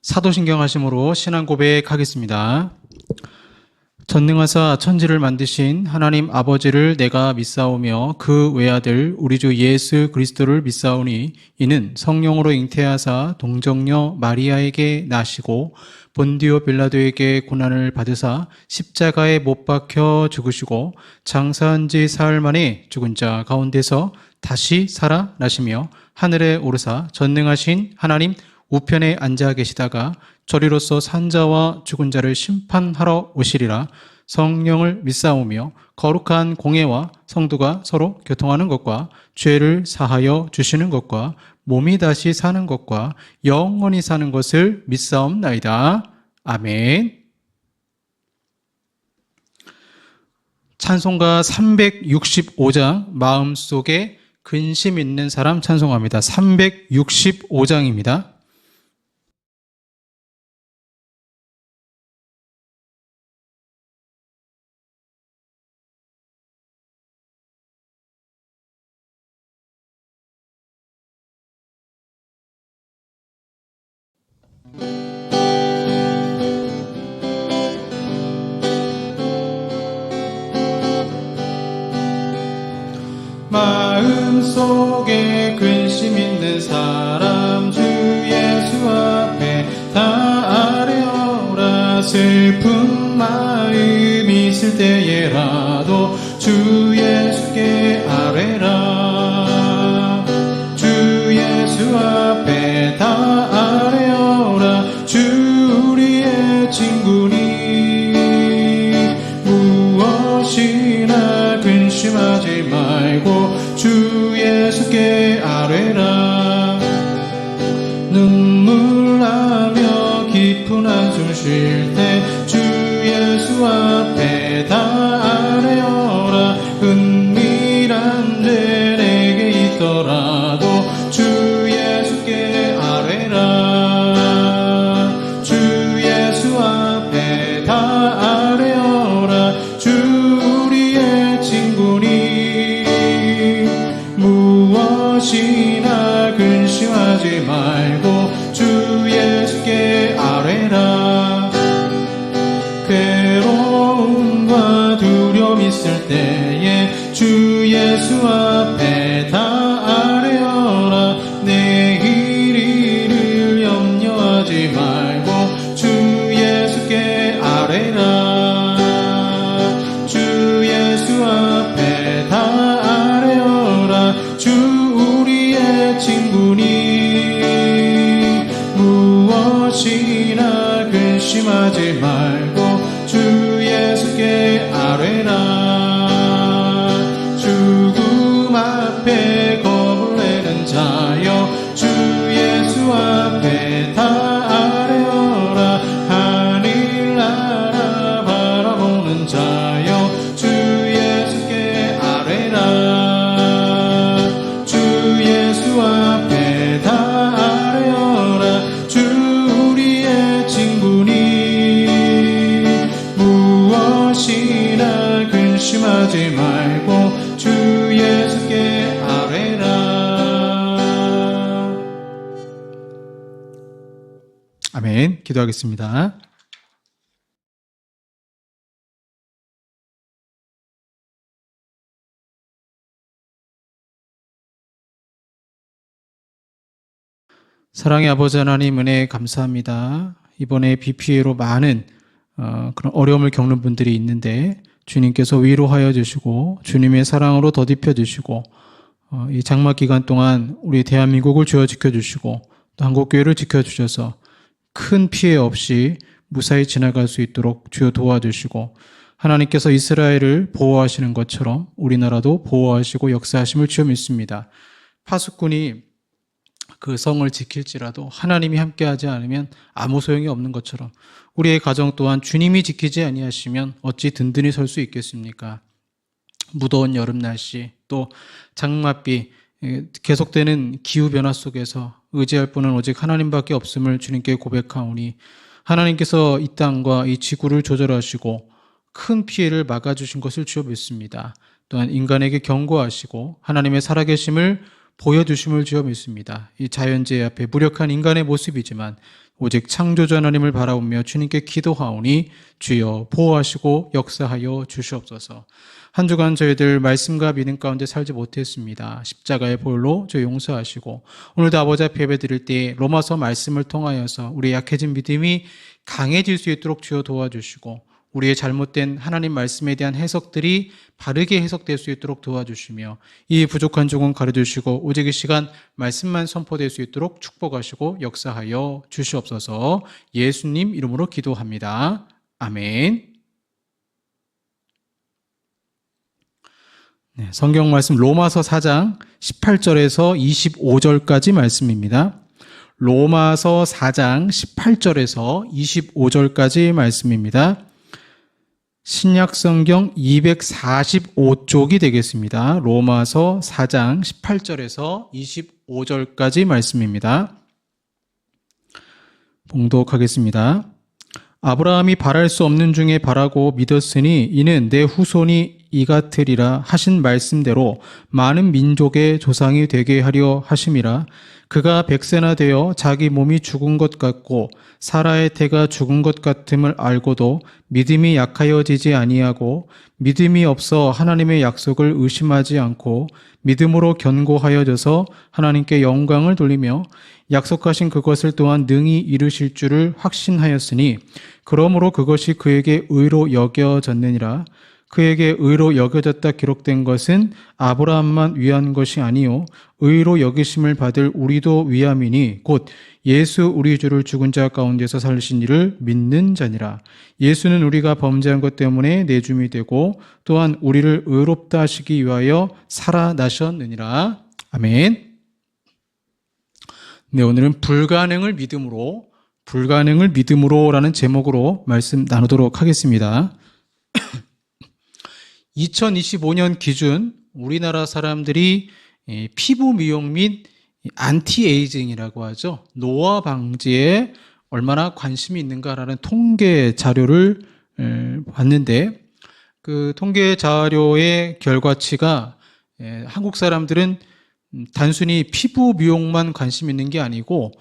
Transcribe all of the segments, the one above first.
사도신경 하심으로 신앙 고백하겠습니다. 전능하사 천지를 만드신 하나님 아버지를 내가 믿사오며 그 외아들 우리 주 예수 그리스도를 믿사오니 이는 성령으로 잉태하사 동정녀 마리아에게 나시고 본디오 빌라도에게 고난을 받으사 십자가에 못 박혀 죽으시고 장사한 지 사흘 만에 죽은 자 가운데서 다시 살아나시며 하늘에 오르사 전능하신 하나님 우편에 앉아 계시다가 저리로서 산자와 죽은 자를 심판하러 오시리라. 성령을 믿사오며 거룩한 공예와 성도가 서로 교통하는 것과 죄를 사하여 주시는 것과 몸이 다시 사는 것과 영원히 사는 것을 믿사옵나이다. 아멘. 찬송가 365장 마음속에 근심 있는 사람 찬송합니다. 365장입니다. 마음속에 근심 있는 사람 주 예수 앞에 다 아뢰어라. 슬픈 마음 있을 때에라도 주 예수께 아뢰라. 주 예수 앞에 다 아뢰어라. 주 우리의 친구니 무엇이나 근심하지 말고 주 예수께 아뢰라. 눈물 나며 깊은 한숨 쉴 때 주 예수 앞에 다 아뢰어라. 은밀한 죄 내게 있더라도 주 예수께 아뢰라. 주 예수 앞에 다 아뢰어라. 주 우리의 친구니 무엇이나 근심하지 말고 주 예수께 아뢰라. 괴로움과 두려움 있을 때에 주 예수 앞에 다 아뢰어라. 내일 일을 염려하지 말고 주 예수께 아뢰라. 주 예수 앞에 다 아뢰어라. 주 우리의 친구니 무엇이나 근심하지 말고 주 예수께 아뢰라. 죽음 앞에 겁을 내는 자여 주 예수 앞에 다 아뢰어라. 하늘나라 바라보는 자여 주 예수께 아뢰라. 주 예수 앞에 다 아뢰어라. 주 우리의 친구니 무엇이나 근심하지 말고 주 예수께 아뢰라. 아멘. 기도하겠습니다. 사랑의 아버지 하나님 은혜 감사합니다. 이번에 비 피해로 많은 그런 어려움을 겪는 분들이 있는데 주님께서 위로하여 주시고 주님의 사랑으로 덧입혀 주시고 이 장마 기간 동안 우리 대한민국을 주여 지켜주시고 또 한국교회를 지켜주셔서 큰 피해 없이 무사히 지나갈 수 있도록 주여 도와주시고 하나님께서 이스라엘을 보호하시는 것처럼 우리나라도 보호하시고 역사하심을 주여 믿습니다. 파수꾼이 그 성을 지킬지라도 하나님이 함께하지 않으면 아무 소용이 없는 것처럼 우리의 가정 또한 주님이 지키지 아니하시면 어찌 든든히 설 수 있겠습니까? 무더운 여름 날씨 또 장맛비 계속되는 기후변화 속에서 의지할 분은 오직 하나님밖에 없음을 주님께 고백하오니 하나님께서 이 땅과 이 지구를 조절하시고 큰 피해를 막아주신 것을 주여 믿습니다. 또한 인간에게 경고하시고 하나님의 살아계심을 보여주심을 주여 믿습니다. 이 자연재해 앞에 무력한 인간의 모습이지만 오직 창조주 하나님을 바라보며 주님께 기도하오니 주여 보호하시고 역사하여 주시옵소서. 한 주간 저희들 말씀과 믿음 가운데 살지 못했습니다. 십자가의 보혈로 저희 용서하시고 오늘도 아버지 앞에 예배드릴 때 로마서 말씀을 통하여서 우리의 약해진 믿음이 강해질 수 있도록 주여 도와주시고 우리의 잘못된 하나님 말씀에 대한 해석들이 바르게 해석될 수 있도록 도와주시며 이 부족한 종은 가려주시고 오직 이 시간 말씀만 선포될 수 있도록 축복하시고 역사하여 주시옵소서. 예수님 이름으로 기도합니다. 아멘. 네, 성경 말씀 로마서 4장 18절에서 25절까지 말씀입니다. 로마서 4장 18절에서 25절까지 말씀입니다. 신약성경 245쪽이 되겠습니다. 로마서 4장 18절에서 25절까지 말씀입니다. 봉독하겠습니다. 아브라함이 바랄 수 없는 중에 바라고 믿었으니 이는 내 후손이 이같으리라 하신 말씀대로 많은 민족의 조상이 되게 하려 하심이라. 그가 100세나 되어 자기 몸이 죽은 것 같고 사라의 태가 죽은 것 같음을 알고도 믿음이 약하여지지 아니하고 믿음이 없어 하나님의 약속을 의심하지 않고 믿음으로 견고하여져서 하나님께 영광을 돌리며 약속하신 그것을 또한 능히 이루실 줄을 확신하였으니 그러므로 그것이 그에게 의로 여겨졌느니라. 그에게 의로 여겨졌다 기록된 것은 아브라함만 위한 것이 아니요 의로 여기심을 받을 우리도 위함이니 곧 예수 우리 주를 죽은 자 가운데서 살리신 이를 믿는 자니라. 예수는 우리가 범죄한 것 때문에 내줌이 되고 또한 우리를 의롭다 하시기 위하여 살아나셨느니라. 아멘. 네, 오늘은 불가능을 믿음으로라는 제목으로 말씀 나누도록 하겠습니다. 2025년 기준 우리나라 사람들이 피부 미용 및 안티에이징이라고 하죠. 노화 방지에 얼마나 관심이 있는가라는 통계 자료를 봤는데 그 통계 자료의 결과치가 한국 사람들은 단순히 피부 미용만 관심 있는 게 아니고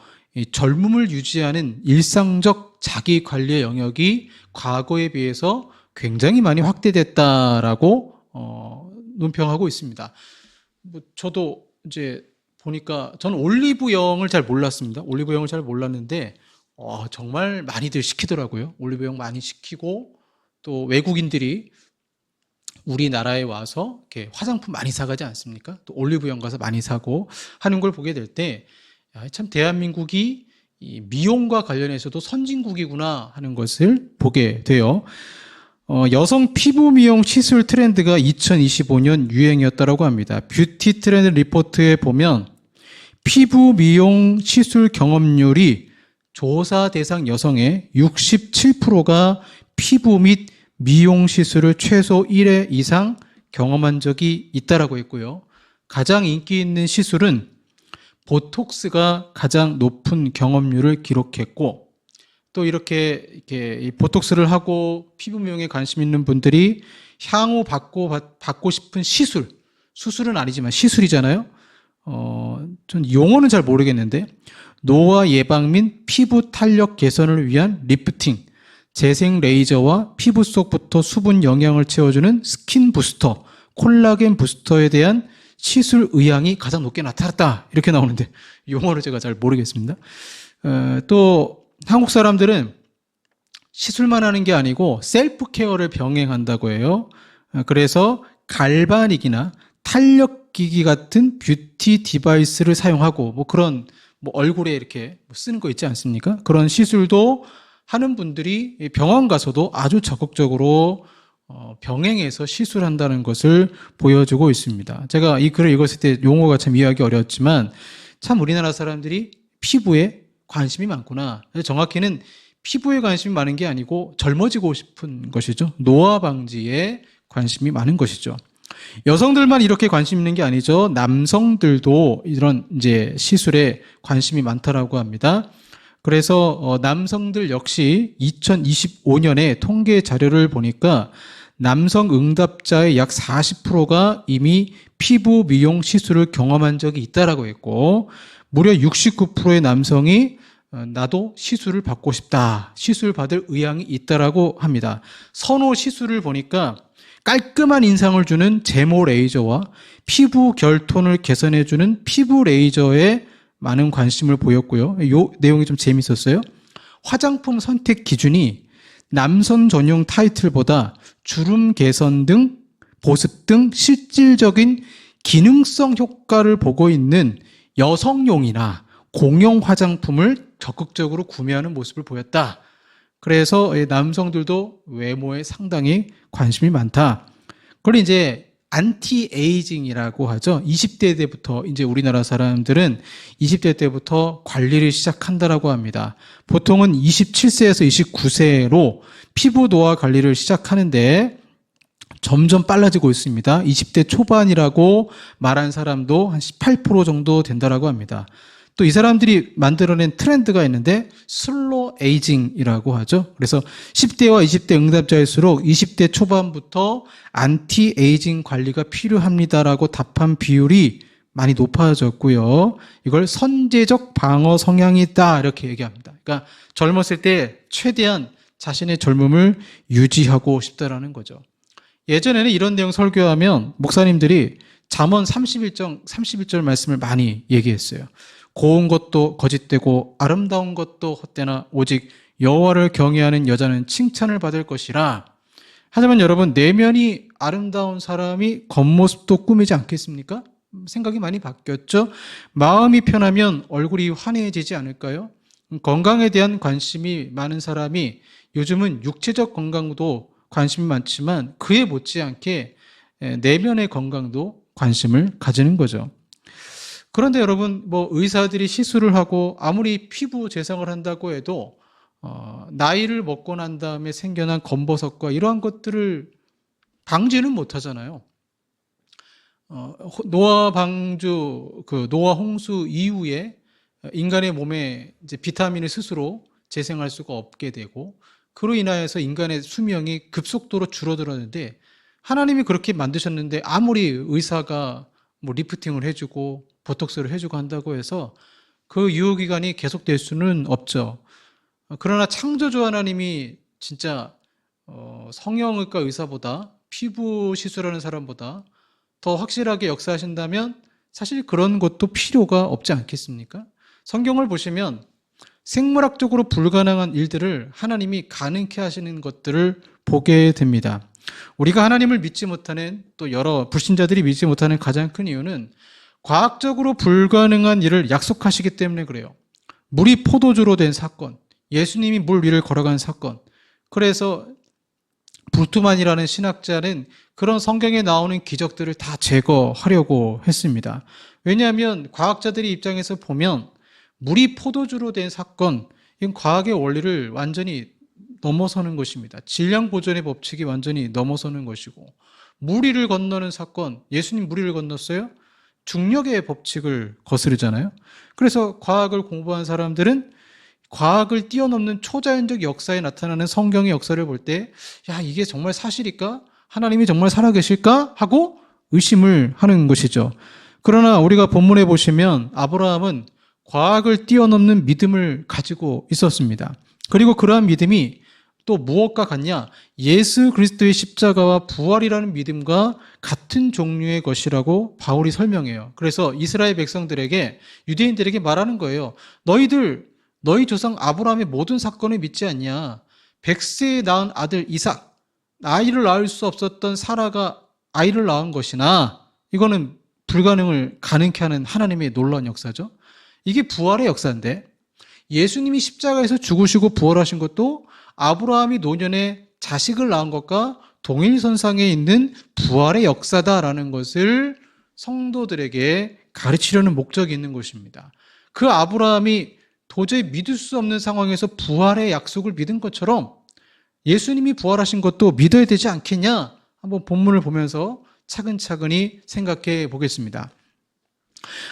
젊음을 유지하는 일상적 자기 관리의 영역이 과거에 비해서 굉장히 많이 확대됐다라고 논평하고 있습니다. 저도 이제 보니까 저는 올리브영을 잘 몰랐습니다. 올리브영을 잘 몰랐는데 정말 많이들 시키더라고요. 올리브영 많이 시키고 또 외국인들이 우리나라에 와서 이렇게 화장품 많이 사가지 않습니까? 또 올리브영 가서 많이 사고 하는 걸 보게 될 때 참 대한민국이 이 미용과 관련해서도 선진국이구나 하는 것을 보게 돼요. 여성 피부 미용 시술 트렌드가 2025년 유행이었다고 합니다. 뷰티 트렌드 리포트에 보면 피부 미용 시술 경험률이 조사 대상 여성의 67%가 피부 및 미용 시술을 최소 1회 이상 경험한 적이 있다라고 했고요. 가장 인기 있는 시술은 보톡스가 가장 높은 경험률을 기록했고 또 이렇게 보톡스를 하고 피부 미용에 관심 있는 분들이 향후 받고 싶은 수술은 아니지만 시술이잖아요. 전 용어는 잘 모르겠는데 노화 예방 및 피부 탄력 개선을 위한 리프팅, 재생 레이저와 피부 속부터 수분 영양을 채워주는 스킨 부스터, 콜라겐 부스터에 대한 시술 의향이 가장 높게 나타났다 이렇게 나오는데 용어를 제가 잘 모르겠습니다. 또 한국 사람들은 시술만 하는 게 아니고 셀프 케어를 병행한다고 해요. 그래서 갈바닉이나 탄력기기 같은 뷰티 디바이스를 사용하고 그런 얼굴에 이렇게 쓰는 거 있지 않습니까? 그런 시술도 하는 분들이 병원 가서도 아주 적극적으로 병행해서 시술한다는 것을 보여주고 있습니다. 제가 이 글을 읽었을 때 용어가 참 이해하기 어려웠지만 참 우리나라 사람들이 피부에 관심이 많구나. 정확히는 피부에 관심이 많은 게 아니고 젊어지고 싶은 것이죠. 노화 방지에 관심이 많은 것이죠. 여성들만 이렇게 관심 있는 게 아니죠. 남성들도 이런 이제 시술에 관심이 많다라고 합니다. 그래서 남성들 역시 2025년에 통계 자료를 보니까 남성 응답자의 약 40%가 이미 피부 미용 시술을 경험한 적이 있다라고 했고 무려 69%의 남성이 나도 시술을 받고 싶다. 시술 받을 의향이 있다라고 합니다. 선호 시술을 보니까 깔끔한 인상을 주는 제모 레이저와 피부 결톤을 개선해주는 피부 레이저에 많은 관심을 보였고요. 이 내용이 좀 재밌었어요. 화장품 선택 기준이 남성 전용 타이틀보다 주름 개선 등 보습 등 실질적인 기능성 효과를 보고 있는 여성용이나 공용 화장품을 적극적으로 구매하는 모습을 보였다. 그래서 남성들도 외모에 상당히 관심이 많다. 그걸 이제 안티에이징이라고 하죠. 20대 때부터 이제 우리나라 사람들은 20대 때부터 관리를 시작한다라고 합니다. 보통은 27세에서 29세로 피부 노화 관리를 시작하는데 점점 빨라지고 있습니다. 20대 초반이라고 말한 사람도 한 18% 정도 된다라고 합니다. 또 이 사람들이 만들어낸 트렌드가 있는데 슬로 에이징이라고 하죠. 그래서 10대와 20대 응답자일수록 20대 초반부터 안티 에이징 관리가 필요합니다라고 답한 비율이 많이 높아졌고요. 이걸 선제적 방어 성향이다 이렇게 얘기합니다. 그러니까 젊었을 때 최대한 자신의 젊음을 유지하고 싶다라는 거죠. 예전에는 이런 내용 설교하면 목사님들이 잠언 31절 말씀을 많이 얘기했어요. 고운 것도 거짓되고 아름다운 것도 헛되나 오직 여호와를 경외하는 여자는 칭찬을 받을 것이라. 하지만 여러분, 내면이 아름다운 사람이 겉모습도 꾸미지 않겠습니까? 생각이 많이 바뀌었죠. 마음이 편하면 얼굴이 환해지지 않을까요? 건강에 대한 관심이 많은 사람이 요즘은 육체적 건강도 관심이 많지만 그에 못지않게 내면의 건강도 관심을 가지는 거죠. 그런데 여러분, 의사들이 시술을 하고 아무리 피부 재생을 한다고 해도 나이를 먹고 난 다음에 생겨난 검버섯과 이러한 것들을 방지는 못 하잖아요. 노화 방주, 노화 홍수 이후에 인간의 몸에 이제 비타민을 스스로 재생할 수가 없게 되고 그로 인하여서 인간의 수명이 급속도로 줄어들었는데 하나님이 그렇게 만드셨는데 아무리 의사가 리프팅을 해주고 보톡스를 해주고 한다고 해서 그 유효기간이 계속될 수는 없죠. 그러나 창조주 하나님이 진짜 성형외과 의사보다 피부 시술하는 사람보다 더 확실하게 역사하신다면 사실 그런 것도 필요가 없지 않겠습니까? 성경을 보시면 생물학적으로 불가능한 일들을 하나님이 가능케 하시는 것들을 보게 됩니다. 우리가 하나님을 믿지 못하는 또 여러 불신자들이 믿지 못하는 가장 큰 이유는 과학적으로 불가능한 일을 약속하시기 때문에 그래요. 물이 포도주로 된 사건, 예수님이 물 위를 걸어간 사건. 그래서 불트만이라는 신학자는 그런 성경에 나오는 기적들을 다 제거하려고 했습니다. 왜냐하면 과학자들의 입장에서 보면 물이 포도주로 된 사건, 이건 과학의 원리를 완전히 넘어서는 것입니다. 질량 보존의 법칙이 완전히 넘어서는 것이고, 물 위를 건너는 사건, 예수님 물 위를 건넜어요? 중력의 법칙을 거스르잖아요. 그래서 과학을 공부한 사람들은 과학을 뛰어넘는 초자연적 역사에 나타나는 성경의 역사를 볼 때, 야, 이게 정말 사실일까? 하나님이 정말 살아계실까? 하고 의심을 하는 것이죠. 그러나 우리가 본문에 보시면 아브라함은 과학을 뛰어넘는 믿음을 가지고 있었습니다. 그리고 그러한 믿음이 또 무엇과 같냐? 예수 그리스도의 십자가와 부활이라는 믿음과 같은 종류의 것이라고 바울이 설명해요. 그래서 이스라엘 백성들에게, 유대인들에게 말하는 거예요. 너희 조상 아브라함의 모든 사건을 믿지 않냐? 100세에 낳은 아들 이삭, 아이를 낳을 수 없었던 사라가 아이를 낳은 것이나, 이거는 불가능을 가능케 하는 하나님의 놀라운 역사죠. 이게 부활의 역사인데, 예수님이 십자가에서 죽으시고 부활하신 것도 아브라함이 노년에 자식을 낳은 것과 동일선상에 있는 부활의 역사다라는 것을 성도들에게 가르치려는 목적이 있는 것입니다. 그 아브라함이 도저히 믿을 수 없는 상황에서 부활의 약속을 믿은 것처럼 예수님이 부활하신 것도 믿어야 되지 않겠냐? 한번 본문을 보면서 차근차근히 생각해 보겠습니다.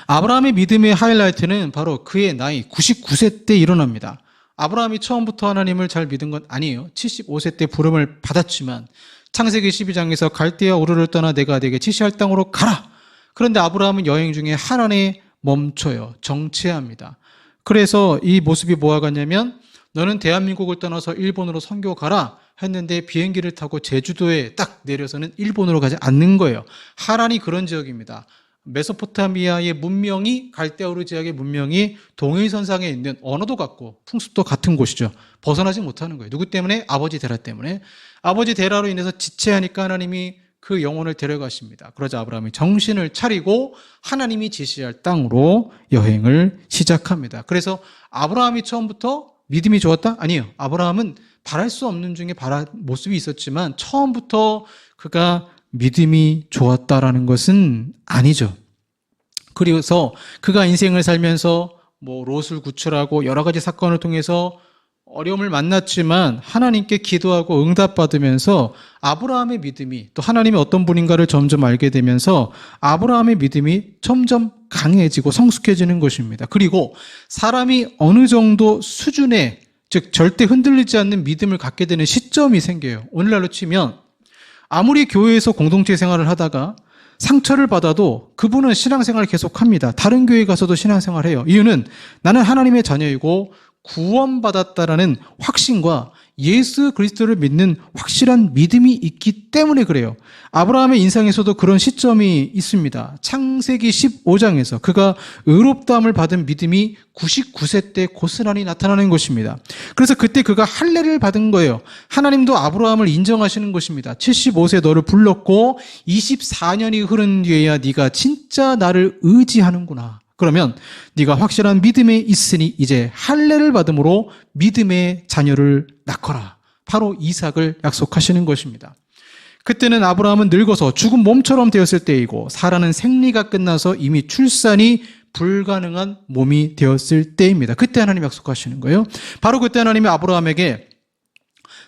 아브라함의 믿음의 하이라이트는 바로 그의 나이 99세 때 일어납니다. 아브라함이 처음부터 하나님을 잘 믿은 건 아니에요. 75세 때 부름을 받았지만 창세기 12장에서 갈대아 우르를 떠나 내가 네게 지시할 땅으로 가라. 그런데 아브라함은 여행 중에 하란에 멈춰요. 정체합니다. 그래서 이 모습이 뭐와 같냐면 너는 대한민국을 떠나서 일본으로 선교 가라 했는데 비행기를 타고 제주도에 딱 내려서는 일본으로 가지 않는 거예요. 하란이 그런 지역입니다. 메소포타미아의 문명이 갈대아우르 지역의 문명이 동해선상에 있는 언어도 같고 풍습도 같은 곳이죠. 벗어나지 못하는 거예요. 누구 때문에? 아버지 데라 때문에. 아버지 데라로 인해서 지체하니까 하나님이 그 영혼을 데려가십니다. 그러자 아브라함이 정신을 차리고 하나님이 지시할 땅으로 여행을 시작합니다. 그래서 아브라함이 처음부터 믿음이 좋았다? 아니에요. 아브라함은 바랄 수 없는 중에 모습이 있었지만 처음부터 그가 믿음이 좋았다라는 것은 아니죠. 그래서 그가 인생을 살면서 롯을 구출하고 여러 가지 사건을 통해서 어려움을 만났지만 하나님께 기도하고 응답받으면서 아브라함의 믿음이 또 하나님이 어떤 분인가를 점점 알게 되면서 아브라함의 믿음이 점점 강해지고 성숙해지는 것입니다. 그리고 사람이 어느 정도 수준의 즉 절대 흔들리지 않는 믿음을 갖게 되는 시점이 생겨요. 오늘날로 치면 아무리 교회에서 공동체 생활을 하다가 상처를 받아도 그분은 신앙생활을 계속합니다. 다른 교회 가서도 신앙생활을 해요. 이유는 나는 하나님의 자녀이고 구원받았다라는 확신과 예수 그리스도를 믿는 확실한 믿음이 있기 때문에 그래요. 아브라함의 인생에서도 그런 시점이 있습니다. 창세기 15장에서 그가 의롭다함을 받은 믿음이 99세 때 고스란히 나타나는 것입니다. 그래서 그때 그가 할례를 받은 거예요. 하나님도 아브라함을 인정하시는 것입니다. 75세 너를 불렀고 24년이 흐른 뒤에야 네가 진짜 나를 의지하는구나. 그러면 네가 확실한 믿음에 있으니 이제 할례를 받음으로 믿음의 자녀를 낳거라. 바로 이삭을 약속하시는 것입니다. 그때는 아브라함은 늙어서 죽은 몸처럼 되었을 때이고 사라는 생리가 끝나서 이미 출산이 불가능한 몸이 되었을 때입니다. 그때 하나님 약속하시는 거예요. 바로 그때 하나님이 아브라함에게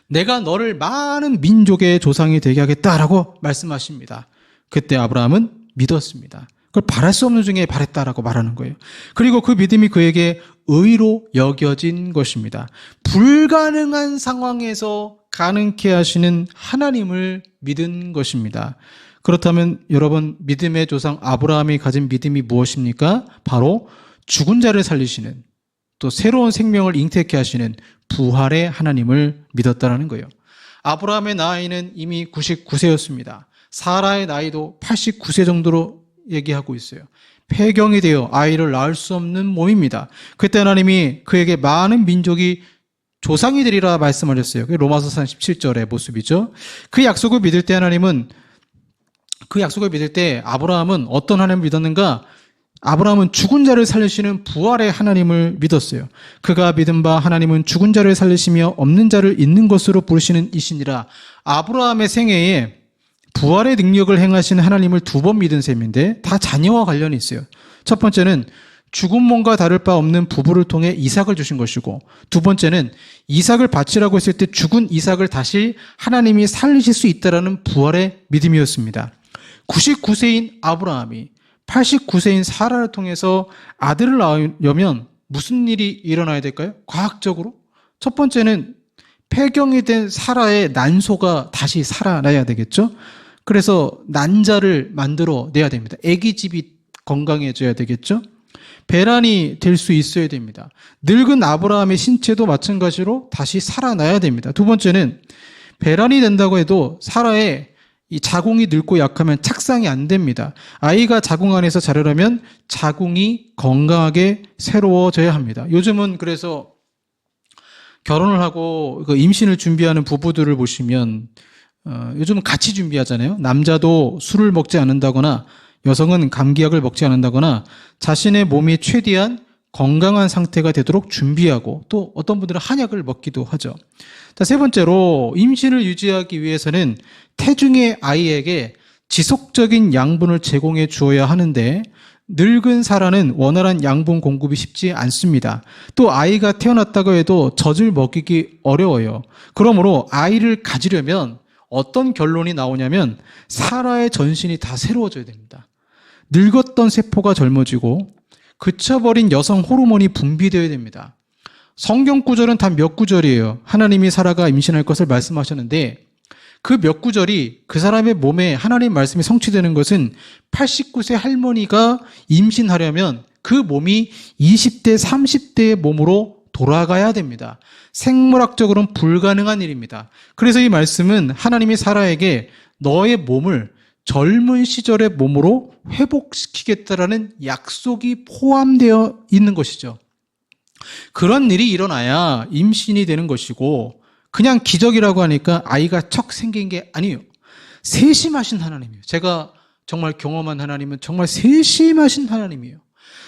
내가 너를 많은 민족의 조상이 되게 하겠다라고 말씀하십니다. 그때 아브라함은 믿었습니다. 그걸 바랄 수 없는 중에 바랬다라고 말하는 거예요. 그리고 그 믿음이 그에게 의로 여겨진 것입니다. 불가능한 상황에서 가능케 하시는 하나님을 믿은 것입니다. 그렇다면 여러분 믿음의 조상 아브라함이 가진 믿음이 무엇입니까? 바로 죽은 자를 살리시는 또 새로운 생명을 잉태케 하시는 부활의 하나님을 믿었다라는 거예요. 아브라함의 나이는 이미 99세였습니다. 사라의 나이도 89세 정도로 얘기하고 있어요. 폐경이 되어 아이를 낳을 수 없는 몸입니다. 그때 하나님이 그에게 많은 민족이 조상이 되리라 말씀하셨어요. 그게 로마서 17절의 모습이죠. 그 약속을 믿을 때 아브라함은 어떤 하나님을 믿었는가? 아브라함은 죽은 자를 살리시는 부활의 하나님을 믿었어요. 그가 믿은 바 하나님은 죽은 자를 살리시며 없는 자를 있는 것으로 부르시는 이시니라. 아브라함의 생애에 부활의 능력을 행하시는 하나님을 두 번 믿은 셈인데 다 자녀와 관련이 있어요. 첫 번째는 죽은 몸과 다를 바 없는 부부를 통해 이삭을 주신 것이고 두 번째는 이삭을 바치라고 했을 때 죽은 이삭을 다시 하나님이 살리실 수 있다라는 부활의 믿음이었습니다. 99세인 아브라함이 89세인 사라를 통해서 아들을 낳으려면 무슨 일이 일어나야 될까요? 과학적으로 첫 번째는 폐경이 된 사라의 난소가 다시 살아나야 되겠죠? 그래서 난자를 만들어 내야 됩니다. 아기집이 건강해져야 되겠죠? 배란이 될 수 있어야 됩니다. 늙은 아브라함의 신체도 마찬가지로 다시 살아나야 됩니다. 두 번째는 배란이 된다고 해도 사라의 이 자궁이 늙고 약하면 착상이 안 됩니다. 아이가 자궁 안에서 자라려면 자궁이 건강하게 새로워져야 합니다. 요즘은 그래서 결혼을 하고 임신을 준비하는 부부들을 보시면 요즘은 같이 준비하잖아요. 남자도 술을 먹지 않는다거나 여성은 감기약을 먹지 않는다거나 자신의 몸이 최대한 건강한 상태가 되도록 준비하고 또 어떤 분들은 한약을 먹기도 하죠. 자, 세 번째로 임신을 유지하기 위해서는 태중의 아이에게 지속적인 양분을 제공해 주어야 하는데 늙은 사라는 원활한 양분 공급이 쉽지 않습니다. 또 아이가 태어났다고 해도 젖을 먹이기 어려워요. 그러므로 아이를 가지려면 어떤 결론이 나오냐면 사라의 전신이 다 새로워져야 됩니다. 늙었던 세포가 젊어지고 그쳐버린 여성 호르몬이 분비되어야 됩니다. 성경 구절은 단 몇 구절이에요. 하나님이 사라가 임신할 것을 말씀하셨는데 그 몇 구절이 그 사람의 몸에 하나님 말씀이 성취되는 것은 89세 할머니가 임신하려면 그 몸이 20대, 30대의 몸으로 돌아가야 됩니다. 생물학적으로는 불가능한 일입니다. 그래서 이 말씀은 하나님이 사라에게 너의 몸을 젊은 시절의 몸으로 회복시키겠다라는 약속이 포함되어 있는 것이죠. 그런 일이 일어나야 임신이 되는 것이고 그냥 기적이라고 하니까 아이가 척 생긴 게 아니에요. 세심하신 하나님이에요. 제가 정말 경험한 하나님은 정말 세심하신 하나님이에요.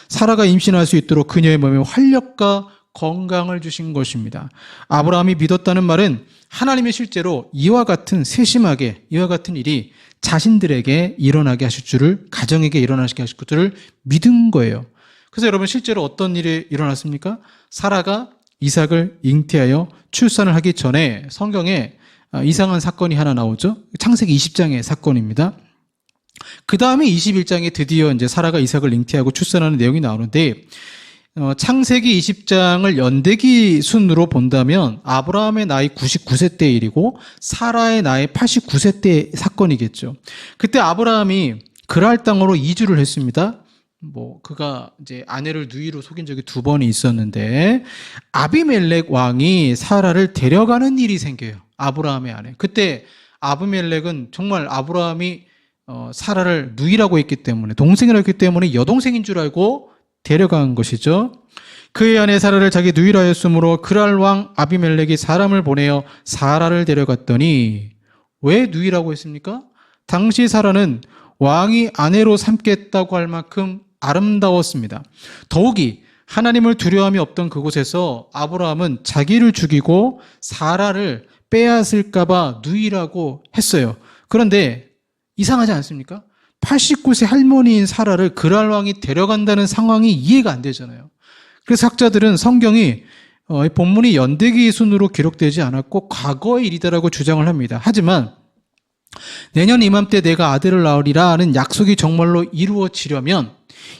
사라가 임신할 수 있도록 그녀의 몸에 활력과 건강을 주신 것입니다. 아브라함이 믿었다는 말은 하나님이 실제로 이와 같은 세심하게 이와 같은 일이 자신들에게 일어나게 하실 줄을, 가정에게 일어나게 하실 것들을 믿은 거예요. 그래서 여러분 실제로 어떤 일이 일어났습니까? 사라가 이삭을 잉태하여 출산을 하기 전에 성경에 이상한 사건이 하나 나오죠. 창세기 20장의 사건입니다. 그 다음에 21장에 드디어 이제 사라가 이삭을 잉태하고 출산하는 내용이 나오는데 창세기 20장을 연대기 순으로 본다면 아브라함의 나이 99세 때 일이고 사라의 나이 89세 때 사건이겠죠. 그때 아브라함이 그랄 땅으로 이주를 했습니다. 그가 이제 아내를 누이로 속인 적이 2번이 있었는데 아비멜렉 왕이 사라를 데려가는 일이 생겨요. 아브라함의 아내. 그때 아비멜렉은 정말 아브라함이 사라를 누이라고 했기 때문에, 동생이라고 했기 때문에 여동생인 줄 알고 데려간 것이죠. 그의 아내 사라를 자기 누이라 하였으므로 그랄 왕 아비멜렉이 사람을 보내어 사라를 데려갔더니, 왜 누이라고 했습니까? 당시 사라는 왕이 아내로 삼겠다고 할 만큼 아름다웠습니다. 더욱이 하나님을 두려움이 없던 그곳에서 아브라함은 자기를 죽이고 사라를 빼앗을까 봐 누이라고 했어요. 그런데 이상하지 않습니까? 89세 할머니인 사라를 그랄 왕이 데려간다는 상황이 이해가 안 되잖아요. 그래서 학자들은 성경이 본문이 연대기 순으로 기록되지 않았고 과거의 일이다라고 주장을 합니다. 하지만 내년 이맘때 내가 아들을 낳으리라 하는 약속이 정말로 이루어지려면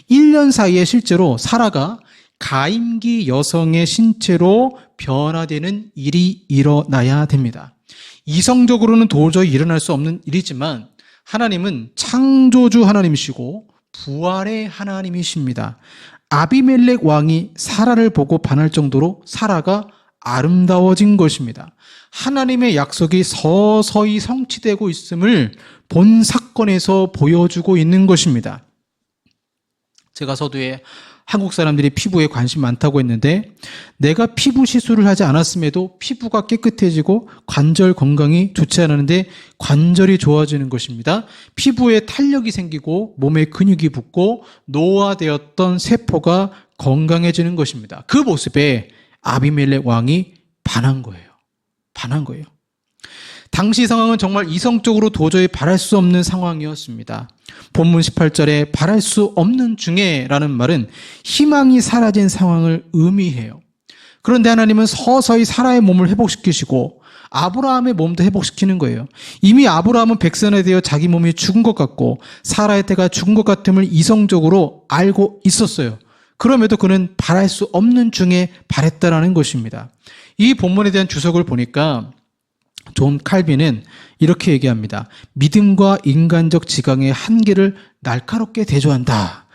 1년 사이에 실제로 사라가 가임기 여성의 신체로 변화되는 일이 일어나야 됩니다. 이성적으로는 도저히 일어날 수 없는 일이지만 하나님은 창조주 하나님이시고 부활의 하나님이십니다. 아비멜렉 왕이 사라를 보고 반할 정도로 사라가 아름다워진 것입니다. 하나님의 약속이 서서히 성취되고 있음을 본 사건에서 보여주고 있는 것입니다. 제가 서두에 한국 사람들이 피부에 관심 많다고 했는데 내가 피부 시술을 하지 않았음에도 피부가 깨끗해지고 관절 건강이 좋지 않았는데 관절이 좋아지는 것입니다. 피부에 탄력이 생기고 몸에 근육이 붙고 노화되었던 세포가 건강해지는 것입니다. 그 모습에 아비멜렉 왕이 반한 거예요. 당시 상황은 정말 이성적으로 도저히 바랄 수 없는 상황이었습니다. 본문 18절에 바랄 수 없는 중에라는 말은 희망이 사라진 상황을 의미해요. 그런데 하나님은 서서히 사라의 몸을 회복시키시고 아브라함의 몸도 회복시키는 거예요. 이미 아브라함은 100세나 되어 자기 몸이 죽은 것 같고 사라의 때가 죽은 것 같음을 이성적으로 알고 있었어요. 그럼에도 그는 바랄 수 없는 중에 바랬다라는 것입니다. 이 본문에 대한 주석을 보니까 존 칼빈은 이렇게 얘기합니다. 믿음과 인간적 지강의 한계를 날카롭게 대조한다.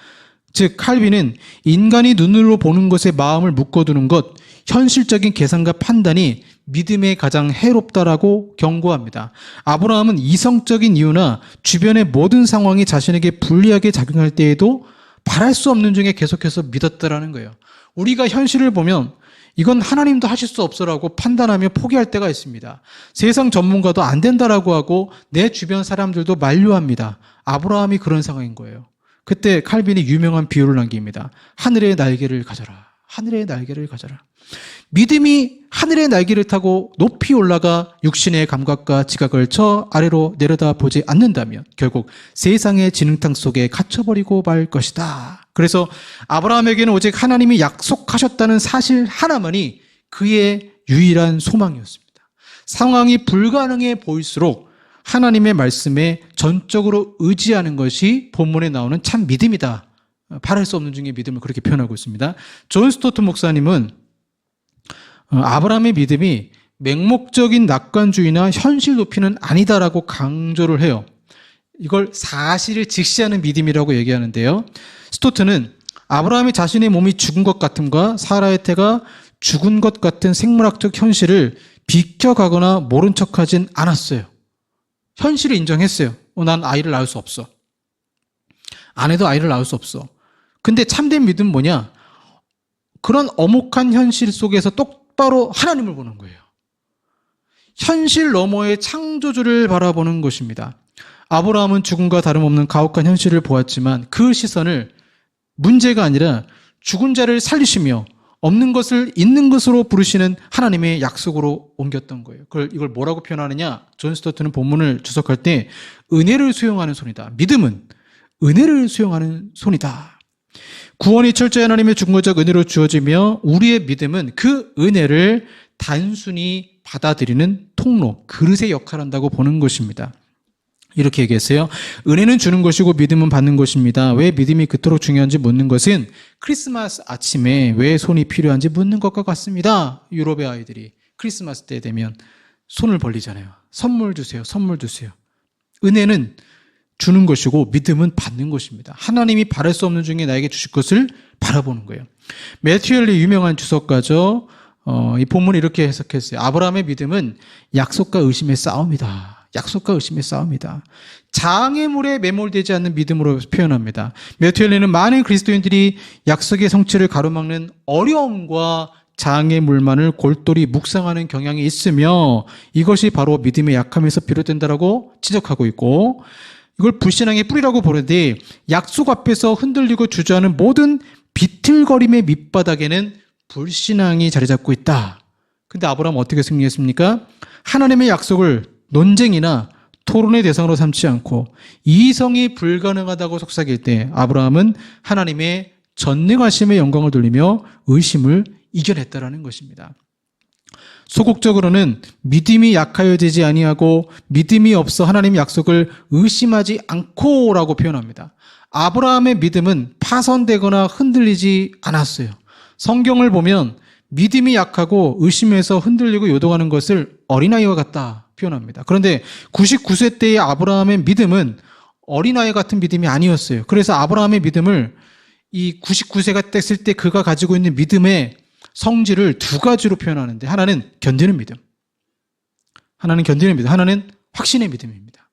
즉 칼빈은 인간이 눈으로 보는 것에 마음을 묶어두는 것, 현실적인 계산과 판단이 믿음에 가장 해롭다라고 경고합니다. 아브라함은 이성적인 이유나 주변의 모든 상황이 자신에게 불리하게 작용할 때에도 바랄 수 없는 중에 계속해서 믿었다라는 거예요. 우리가 현실을 보면 이건 하나님도 하실 수 없어라고 판단하며 포기할 때가 있습니다. 세상 전문가도 안 된다라고 하고 내 주변 사람들도 만류합니다. 아브라함이 그런 상황인 거예요. 그때 칼빈이 유명한 비유를 남깁니다. 하늘의 날개를 가져라. 하늘의 날개를 가져라. 믿음이 하늘의 날개를 타고 높이 올라가 육신의 감각과 지각을 저 아래로 내려다보지 않는다면 결국 세상의 진흙탕 속에 갇혀버리고 말 것이다. 그래서 아브라함에게는 오직 하나님이 약속하셨다는 사실 하나만이 그의 유일한 소망이었습니다. 상황이 불가능해 보일수록 하나님의 말씀에 전적으로 의지하는 것이 본문에 나오는 참 믿음이다. 바랄 수 없는 중에 믿음을 그렇게 표현하고 있습니다. 존 스토트 목사님은 아브라함의 믿음이 맹목적인 낙관주의나 현실 도피는 아니다라고 강조를 해요. 이걸 사실을 직시하는 믿음이라고 얘기하는데요. 스토트는 아브라함이 자신의 몸이 죽은 것 같음과 사라의 태가 죽은 것 같은 생물학적 현실을 비켜가거나 모른 척하진 않았어요. 현실을 인정했어요. 난 아이를 낳을 수 없어. 아내도 아이를 낳을 수 없어. 근데 참된 믿음은 뭐냐? 그런 엄혹한 현실 속에서 똑바로 하나님을 보는 거예요. 현실 너머의 창조주를 바라보는 것입니다. 아브라함은 죽음과 다름없는 가혹한 현실을 보았지만 그 시선을 문제가 아니라 죽은 자를 살리시며 없는 것을 있는 것으로 부르시는 하나님의 약속으로 옮겼던 거예요. 이걸 뭐라고 표현하느냐? 존 스토트는 본문을 주석할 때 은혜를 수용하는 손이다. 믿음은 은혜를 수용하는 손이다. 구원이 철저히 하나님의 중보적 은혜로 주어지며 우리의 믿음은 그 은혜를 단순히 받아들이는 통로, 그릇의 역할을 한다고 보는 것입니다. 이렇게 얘기했어요. 은혜는 주는 것이고 믿음은 받는 것입니다. 왜 믿음이 그토록 중요한지 묻는 것은 크리스마스 아침에 왜 손이 필요한지 묻는 것과 같습니다. 유럽의 아이들이 크리스마스 때 되면 손을 벌리잖아요. 선물 주세요. 선물 주세요. 은혜는 주는 것이고 믿음은 받는 것입니다. 하나님이 바랄 수 없는 중에 나에게 주실 것을 바라보는 거예요. 매튜 헬리 유명한 주석가죠. 이 본문을 이렇게 해석했어요. 아브라함의 믿음은 약속과 의심의 싸움이다. 약속과 의심의 싸움이다. 장애물에 매몰되지 않는 믿음으로 표현합니다. 매튜 헬리는 많은 그리스도인들이 약속의 성취를 가로막는 어려움과 장애물만을 골똘히 묵상하는 경향이 있으며 이것이 바로 믿음의 약함에서 비롯된다라고 지적하고 있고 이걸 불신앙의 뿌리라고 보는데 약속 앞에서 흔들리고 주저하는 모든 비틀거림의 밑바닥에는 불신앙이 자리 잡고 있다. 근데 아브라함은 어떻게 승리했습니까? 하나님의 약속을 논쟁이나 토론의 대상으로 삼지 않고 이성이 불가능하다고 속삭일 때 아브라함은 하나님의 전능하심의 영광을 돌리며 의심을 이겨냈다라는 것입니다. 소극적으로는 믿음이 약하여지지 아니하고 믿음이 없어 하나님의 약속을 의심하지 않고라고 표현합니다. 아브라함의 믿음은 파손되거나 흔들리지 않았어요. 성경을 보면 믿음이 약하고 의심해서 흔들리고 요동하는 것을 어린아이와 같다 표현합니다. 그런데 99세 때의 아브라함의 믿음은 어린아이 같은 믿음이 아니었어요. 그래서 아브라함의 믿음을 이 99세가 됐을 때 그가 가지고 있는 믿음의 성질을 두 가지로 표현하는데 하나는 견디는 믿음. 하나는 견디는 믿음. 하나는 확신의 믿음입니다.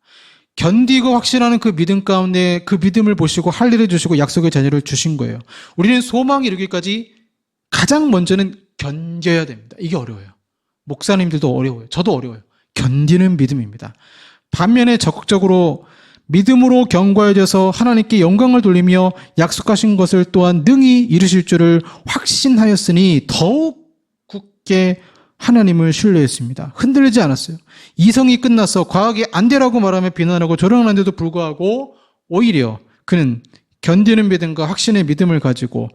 견디고 확신하는 그 믿음 가운데 그 믿음을 보시고 할 일을 주시고 약속의 자녀를 주신 거예요. 우리는 소망이 이르기까지 가장 먼저는 견뎌야 됩니다. 이게 어려워요. 목사님들도 어려워요. 저도 어려워요. 견디는 믿음입니다. 반면에 적극적으로 믿음으로 견고해져서 하나님께 영광을 돌리며 약속하신 것을 또한 능히 이루실 줄을 확신하였으니 더욱 굳게 하나님을 신뢰했습니다. 흔들리지 않았어요. 이성이 끝나서 과학이 안 되라고 말하며 비난하고 조롱하는데도 불구하고 오히려 그는 견디는 믿음과 확신의 믿음을 가지고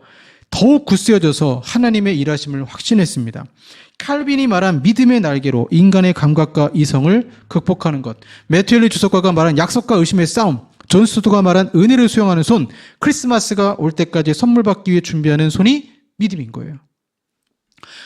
더욱 굳세어져서 하나님의 일하심을 확신했습니다. 칼빈이 말한 믿음의 날개로 인간의 감각과 이성을 극복하는 것, 매튜 헬리 주석가가 말한 약속과 의심의 싸움, 존 스토트가 말한 은혜를 수용하는 손, 크리스마스가 올 때까지 선물 받기 위해 준비하는 손이 믿음인 거예요.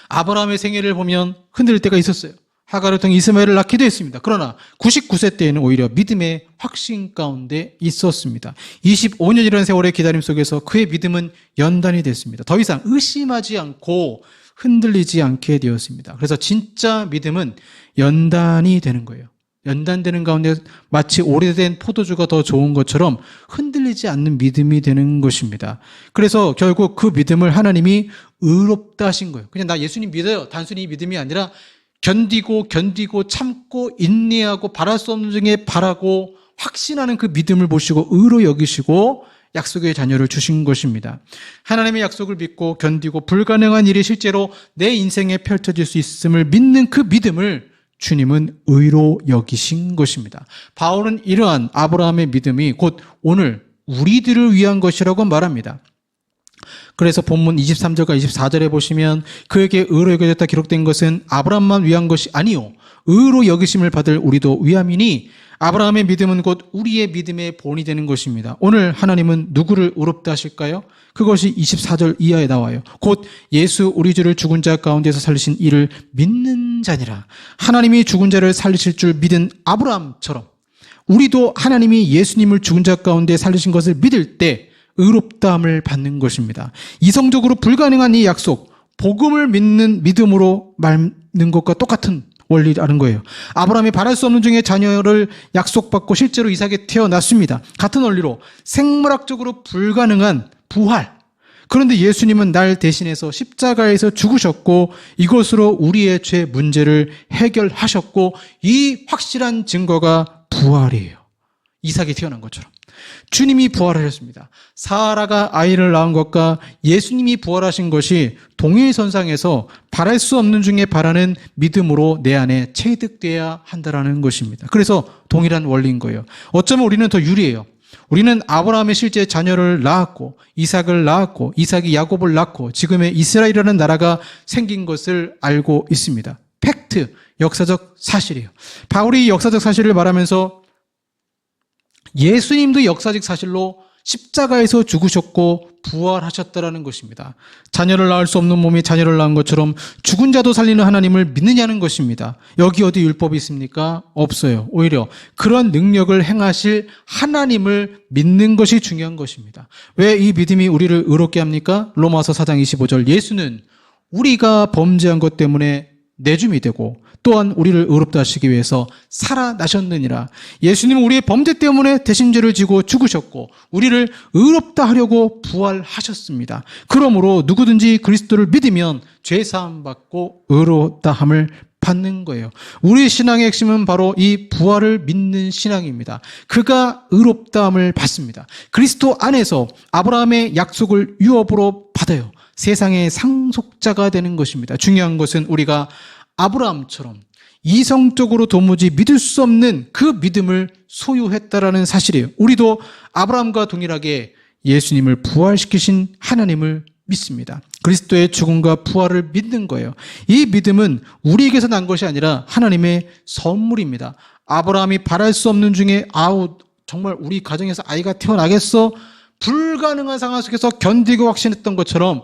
아브라함의 생애를 보면 흔들릴 때가 있었어요. 하가를 통해 이스마엘을 낳기도 했습니다. 그러나 99세 때에는 오히려 믿음의 확신 가운데 있었습니다. 25년이라는 세월의 기다림 속에서 그의 믿음은 연단이 됐습니다. 더 이상 의심하지 않고 흔들리지 않게 되었습니다. 그래서 진짜 믿음은 연단이 되는 거예요. 연단되는 가운데 마치 오래된 포도주가 더 좋은 것처럼 흔들리지 않는 믿음이 되는 것입니다. 그래서 결국 그 믿음을 하나님이 의롭다 하신 거예요. 그냥 나 예수님 믿어요. 단순히 믿음이 아니라 견디고 참고 인내하고 바랄 수 없는 중에 바라고 확신하는 그 믿음을 보시고 의로 여기시고 약속의 자녀를 주신 것입니다. 하나님의 약속을 믿고 견디고 불가능한 일이 실제로 내 인생에 펼쳐질 수 있음을 믿는 그 믿음을 주님은 의로 여기신 것입니다. 바울은 이러한 아브라함의 믿음이 곧 오늘 우리들을 위한 것이라고 말합니다. 그래서 본문 23절과 24절에 보시면 그에게 의로 여겨졌다 기록된 것은 아브라함만 위한 것이 아니요 의로 여기심을 받을 우리도 위함이니 아브라함의 믿음은 곧 우리의 믿음의 본이 되는 것입니다. 오늘 하나님은 누구를 의롭다 하실까요? 그것이 24절 이하에 나와요. 곧 예수 우리 주를 죽은 자 가운데서 살리신 이를 믿는 자니라. 하나님이 죽은 자를 살리실 줄 믿은 아브라함처럼 우리도 하나님이 예수님을 죽은 자 가운데 살리신 것을 믿을 때 의롭다함을 받는 것입니다. 이성적으로 불가능한 이 약속, 복음을 믿는 믿음으로 말는 것과 똑같은 원리라는 거예요. 아브라함이 바랄 수 없는 중에 자녀를 약속받고 실제로 이삭이 태어났습니다. 같은 원리로 생물학적으로 불가능한 부활. 그런데 예수님은 날 대신해서 십자가에서 죽으셨고 이것으로 우리의 죄 문제를 해결하셨고 이 확실한 증거가 부활이에요. 이삭이 태어난 것처럼. 주님이 부활하셨습니다. 사라가 아이를 낳은 것과 예수님이 부활하신 것이 동일선상에서 바랄 수 없는 중에 바라는 믿음으로 내 안에 체득돼야 한다는 것입니다. 그래서 동일한 원리인 거예요. 어쩌면 우리는 더 유리해요. 우리는 아브라함의 실제 자녀를 낳았고 이삭을 낳았고 이삭이 야곱을 낳고 지금의 이스라엘이라는 나라가 생긴 것을 알고 있습니다. 팩트, 역사적 사실이에요. 바울이 역사적 사실을 말하면서 예수님도 역사적 사실로 십자가에서 죽으셨고 부활하셨다라는 것입니다. 자녀를 낳을 수 없는 몸이 자녀를 낳은 것처럼 죽은 자도 살리는 하나님을 믿느냐는 것입니다. 여기 어디 율법이 있습니까? 없어요. 오히려 그런 능력을 행하실 하나님을 믿는 것이 중요한 것입니다. 왜 이 믿음이 우리를 의롭게 합니까? 로마서 4장 25절 예수는 우리가 범죄한 것 때문에 내줌이 되고 또한 우리를 의롭다 하시기 위해서 살아나셨느니라. 예수님은 우리의 범죄 때문에 대신 죄를 지고 죽으셨고 우리를 의롭다 하려고 부활하셨습니다. 그러므로 누구든지 그리스도를 믿으면 죄 사함 받고 의롭다함을 받는 거예요. 우리의 신앙의 핵심은 바로 이 부활을 믿는 신앙입니다. 그가 의롭다함을 받습니다. 그리스도 안에서 아브라함의 약속을 유업으로 받아요. 세상의 상속자가 되는 것입니다. 중요한 것은 우리가 아브라함처럼 이성적으로 도무지 믿을 수 없는 그 믿음을 소유했다라는 사실이에요. 우리도 아브라함과 동일하게 예수님을 부활시키신 하나님을 믿습니다. 그리스도의 죽음과 부활을 믿는 거예요. 이 믿음은 우리에게서 난 것이 아니라 하나님의 선물입니다. 아브라함이 바랄 수 없는 중에 정말 우리 가정에서 아이가 태어나겠어? 불가능한 상황 속에서 견디고 확신했던 것처럼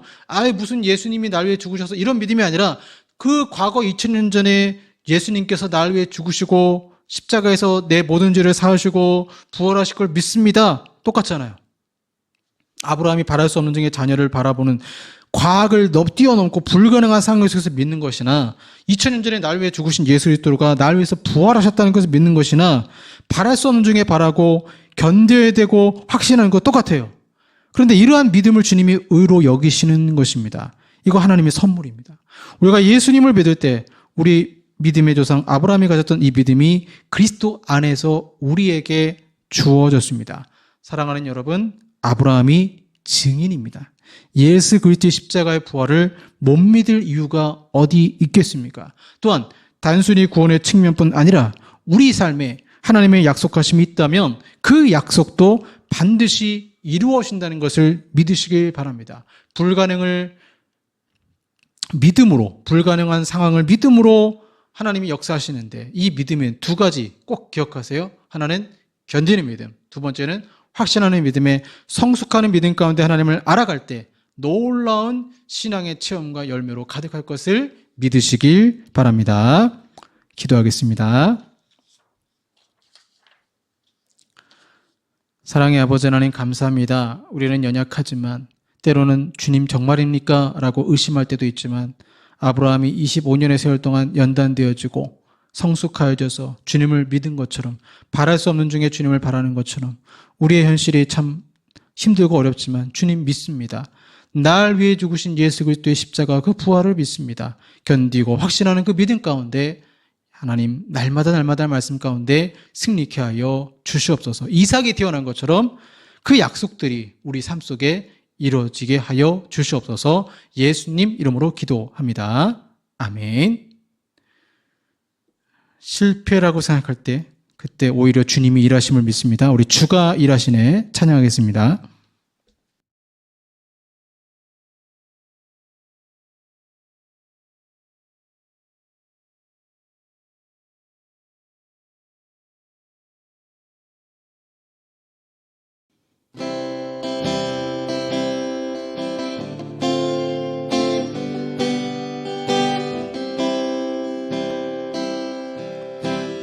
무슨 예수님이 날 위해 죽으셔서 이런 믿음이 아니라 그 과거 2000년 전에 예수님께서 날 위해 죽으시고 십자가에서 내 모든 죄를 사하시고 부활하실 걸 믿습니다. 똑같잖아요. 아브라함이 바랄 수 없는 중에 자녀를 바라보는 과학을 뛰어넘고 불가능한 상황 속에서 믿는 것이나 2000년 전에 날 위해 죽으신 예수 그리스도가 날 위해서 부활하셨다는 것을 믿는 것이나 바랄 수 없는 중에 바라고 견뎌야 되고 확신하는 것 똑같아요. 그런데 이러한 믿음을 주님이 의로 여기시는 것입니다. 이거 하나님의 선물입니다. 우리가 예수님을 믿을 때 우리 믿음의 조상 아브라함이 가졌던 이 믿음이 그리스도 안에서 우리에게 주어졌습니다. 사랑하는 여러분, 아브라함이 증인입니다. 예수 그리스도의 십자가의 부활을 못 믿을 이유가 어디 있겠습니까? 또한 단순히 구원의 측면뿐 아니라 우리 삶에 하나님의 약속하심이 있다면 그 약속도 반드시 이루어진다는 것을 믿으시길 바랍니다. 불가능한 상황을 믿음으로 하나님이 역사하시는데 이 믿음은 두 가지 꼭 기억하세요. 하나는 견디는 믿음, 두 번째는 확신하는 믿음에 성숙하는 믿음 가운데 하나님을 알아갈 때 놀라운 신앙의 체험과 열매로 가득할 것을 믿으시길 바랍니다. 기도하겠습니다. 사랑의 아버지 하나님 감사합니다. 우리는 연약하지만 때로는 주님 정말입니까? 라고 의심할 때도 있지만 아브라함이 25년의 세월 동안 연단되어지고 성숙하여져서 주님을 믿은 것처럼 바랄 수 없는 중에 주님을 바라는 것처럼 우리의 현실이 참 힘들고 어렵지만 주님 믿습니다. 날 위해 죽으신 예수 그리스도의 십자가 그 부활을 믿습니다. 견디고 확신하는 그 믿음 가운데 하나님 날마다 말씀 가운데 승리케 하여 주시옵소서. 이삭이 태어난 것처럼 그 약속들이 우리 삶 속에 이루어지게 하여 주시옵소서. 예수님 이름으로 기도합니다. 아멘. 실패라고 생각할 때 그때 오히려 주님이 일하심을 믿습니다. 우리 주가 일하시네 찬양하겠습니다.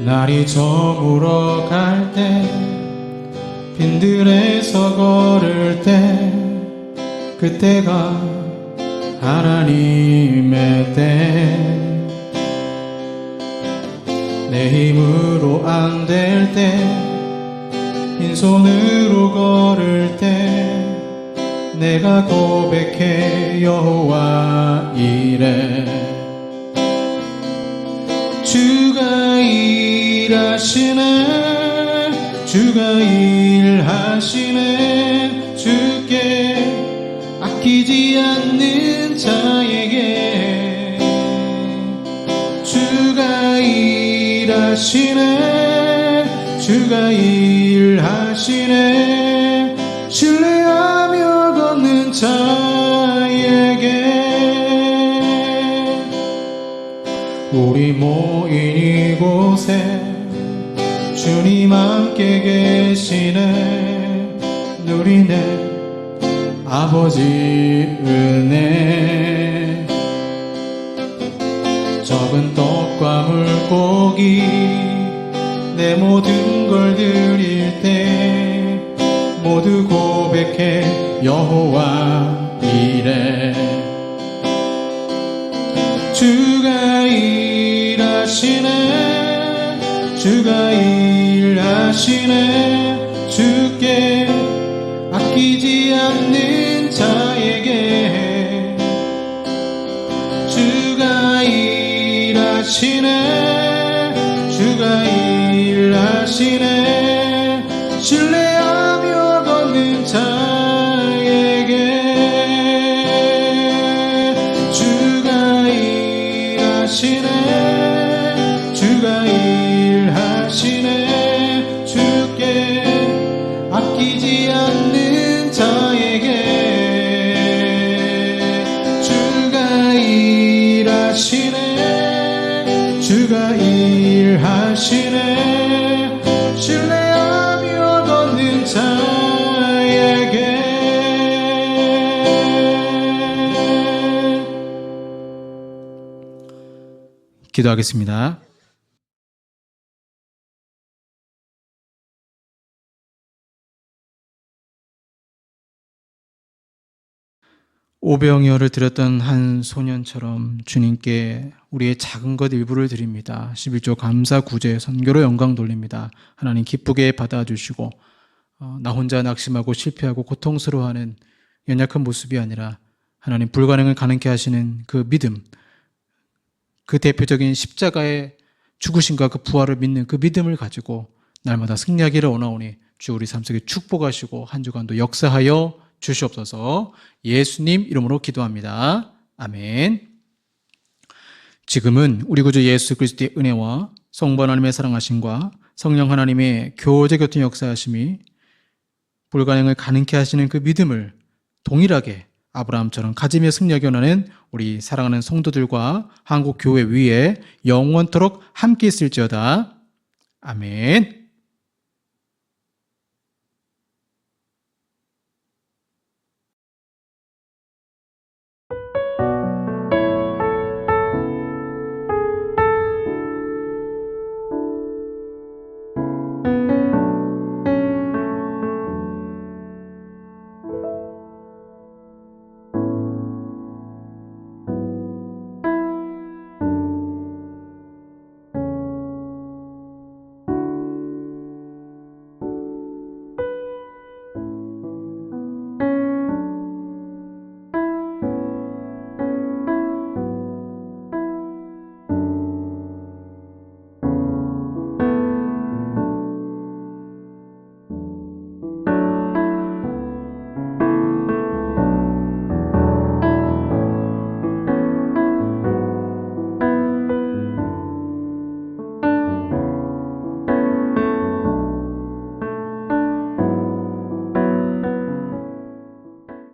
날이 저물어 갈 때 빈들에서 걸을 때 그때가 하나님의 때 내 힘으로 안 될 때 빈손으로 걸을 때 내가 고백해 여호와 이래 주가 일하시네 주가 일하시네 주께 아끼지 않는 자에게 주가 일하시네 주가 일하시네 신뢰하며 걷는 자에게 우리 모인 이곳에 주님 함께 계시네 누리네 아버지 은혜 적은 떡과 물고기 내 모든 걸 드릴 때 모두 고백해 여호와 이래 주가 일하시네 주가 일하시네 주께 아끼지 않는 자에게 주가 일하시네 주가 일하시네 신뢰하며 걷는 자에게 주가 일하시네 주가 일하시네 주께 아끼지 않는 자에게 주가 일하시네 주가 일하시네 신뢰하며 걷는 자에게 기도하겠습니다. 오병이어를 드렸던 한 소년처럼 주님께 우리의 작은 것 일부를 드립니다. 11조 감사 구제 선교로 영광 돌립니다. 하나님 기쁘게 받아주시고 나 혼자 낙심하고 실패하고 고통스러워하는 연약한 모습이 아니라 하나님 불가능을 가능케 하시는 그 믿음, 그 대표적인 십자가의 죽으심과 그 부활을 믿는 그 믿음을 가지고 날마다 승리하기를 원하오니 주 우리 삶 속에 축복하시고 한 주간도 역사하여 주시옵소서. 예수님 이름으로 기도합니다. 아멘. 지금은 우리 구주 예수 그리스도의 은혜와 성부 하나님의 사랑하심과 성령 하나님의 교제 교통 역사하심이 불가능을 가능케 하시는 그 믿음을 동일하게 아브라함처럼 가지며 승리하기 원하는 우리 사랑하는 성도들과 한국 교회 위에 영원토록 함께 있을지어다. 아멘.